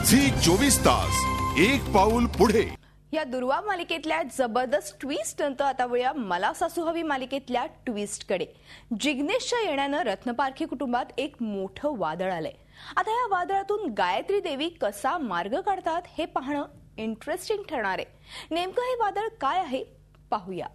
Zee 24 तास एक पाऊल पुढे। या दुर्वा मालिकेतल्या जबरदस्त ट्विस्ट नंतर आता वळूया मला सासू हवी मालिकेतल्या ट्विस्टकडे। जिग्नेशच्या येण्यानं रत्नपारखी कुटुंबात एक मोठं वादळ आलंय। आता या वादळातून गायत्री देवी कसा मार्ग काढतात हे पाहणं इंटरेस्टिंग ठरणार आहे। नेमकं हे वादळ काय आहे पाहूया।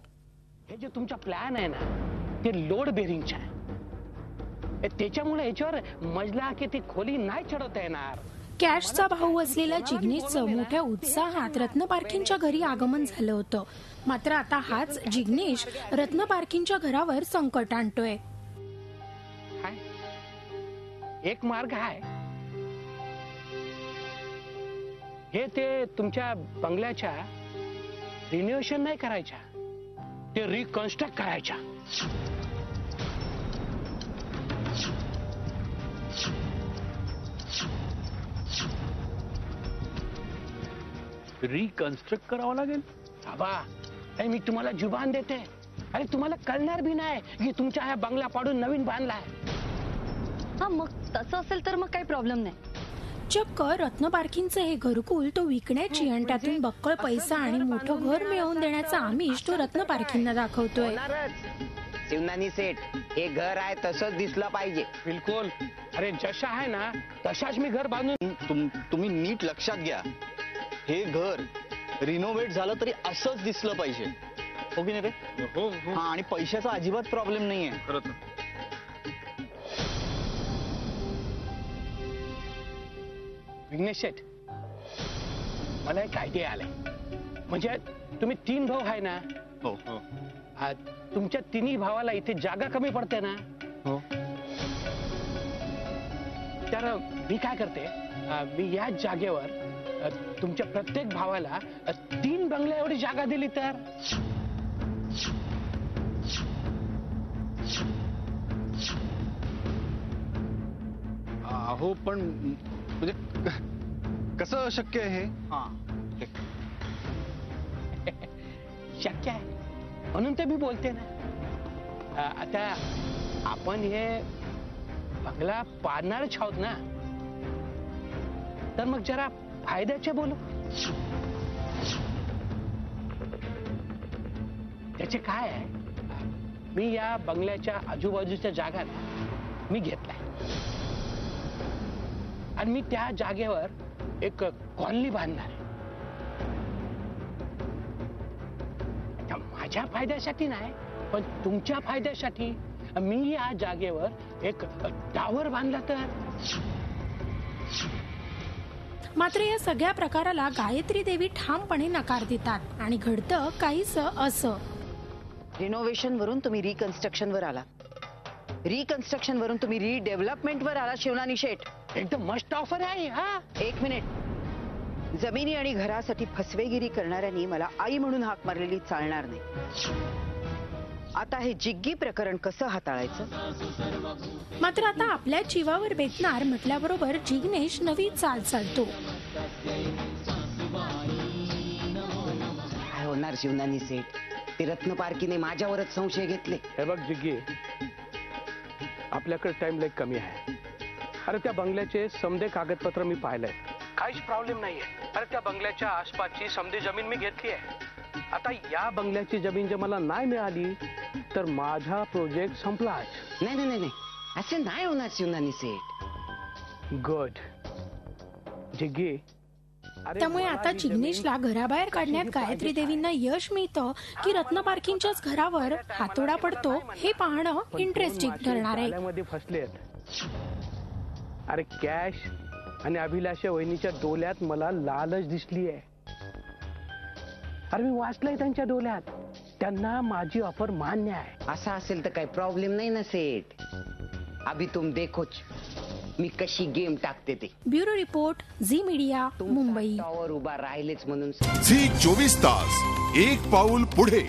हे जे तुमचा प्लॅन आहे ना ते लोड बेरिंगचा आहे। त्याच्यामुळे याच्यावर मजला की ती खोली नाही चढवता येणार। कॅशचा भाऊ असलेल्या जिग्नेशचं मोठ्या उत्साहात रत्नपारखींच्या घरी आगमन झालं होतं। मात्र आता हाच जिग्नेश रत्नपारखींच्या घरावर संकट आणतोय। एक मार्ग आहे, हे ते तुमच्या बंगल्याच्या रिनोव्हेशन नाही करायच्या, ते रिकन्स्ट्रक्ट करायच्या। रिकन्स्ट्रक्ट करावं लागेल बाबा। अरे मी तुम्हाला जुबान देते, अरे तुम्हाला कळणार भी नाही की तुमच्या ह्या बंगला पाडून नवीन बांधलाय। हा मग तसं असेल तर मग काही प्रॉब्लेम नाही। चक्क रत्नपारखींचं हे घरकुल तो विकण्याची आणि त्यातून बक्कळ पैसा आणि मोठं घर मिळवून देण्याचा आमिष तो रत्नपारखींना दाखवतोय। शिवनानी सेठ, हे घर आहे तसंच दिसलं पाहिजे। बिलकुल, अरे जशा आहे ना तशाच मी घर बांधून। तुम्ही नीट लक्षात घ्या, हे घर रिनोव्हेट झालं तरी असंच दिसलं पाहिजे, हो की नाही रे? हो हा, आणि पैशाचा अजिबात प्रॉब्लेम नाहीये। खरंच विघ्नेश शेठ, मला एक आयडिया आलाय। म्हणजे तुम्ही 3 भाऊ आहे ना, हो तुमच्या तिन्ही भावाला इथे जागा कमी पडते ना, हो। तर मी काय करते, मी या जागेवर तुमच्या प्रत्येक भावाला 3 बंगल्या एवढी जागा दिली तर। हो, पण म्हणजे कसं शक्य आहे हे? शक्य आहे म्हणून ते मी बोलते ना। आता आपण हे बंगला पाडणारच आहोत ना, तर मग जरा फायद्याचे बोलू। त्याचे काय आहे, मी या बंगल्याच्या आजूबाजूच्या जागा मी घेतलाय आणि मी त्या जागेवर एक कॉलनी बांधणार आहे। माझ्या फायद्यासाठी नाही, पण तुमच्या फायद्यासाठी मी या जागेवर एक टावर बांधला तर। मात्र या सगळ्या प्रकाराला गायत्री देवी ठामपणे नकार देतात आणि घडतं काहीसं असं। रिनोव्हेशन वरून तुम्ही रिकन्स्ट्रक्शन वर आला, रिकन्स्ट्रक्शन वरून तुम्ही रिडेव्हलपमेंट वर आला। शिवनानी शेठ, एकदम मस्त ऑफर आहे। हा, एक मिनिट। जमिनी आणि घरासाठी फसवेगिरी करणाऱ्यांनी मला आई म्हणून हाक मारलेली चालणार नाही। आता हे जिग्गी प्रकरण कसं हाताळायचं? मात्र आता आपल्या जीवावर बेतणार म्हटल्याबरोबर जिग्नेश नवी चाल चालतो। काय होणार शिवनानी सेठ, ते रत्नपारखीने माझ्यावरच संशय घेतले। हे बघ जिग्गी, आपल्याकडे टाइम लाईक कमी आहे। अरे त्या बंगल्याचे समदे कागदपत्र मी पाहिलंय, काहीच प्रॉब्लेम नाहीये। अरे त्या बंगल्याच्या आसपासची समदे जमीन मी घेतली आहे। आता या बंगल्याची जमीन जर मला नाही मिळाली तर माझा प्रोजेक्ट संपलाच। नाही नाही नाही, असे नाही होणार शिवनानी सेठ। गुड जिग्गी। त्यामुळे आता जिग्नेशला घराबाहेर काढण्यात गायत्री देवींना यश मिळतं की रत्नपारखींच्याच घरावर हातोडा पडतो हे पाहणं इंटरेस्टिंग ठरणार आहे। फसलेत। अरे कॅश आणि अभिलाषा वहिनीच्या डोल्यात मला लालच दिसली आहे। अरे मी वाचलंय त्यांच्या डोल्यात, त्यांना माझी ऑफर मान्य आहे। असा असेल तर काही प्रॉब्लेम नाही ना सेठ, अभी तुम देखोच मी कशी गेम टाकते ते। Bureau report, Zee Media, Mumbai. Tower उभा राहिलेच म्हणून झी 24 तास एक पाऊल पुढे।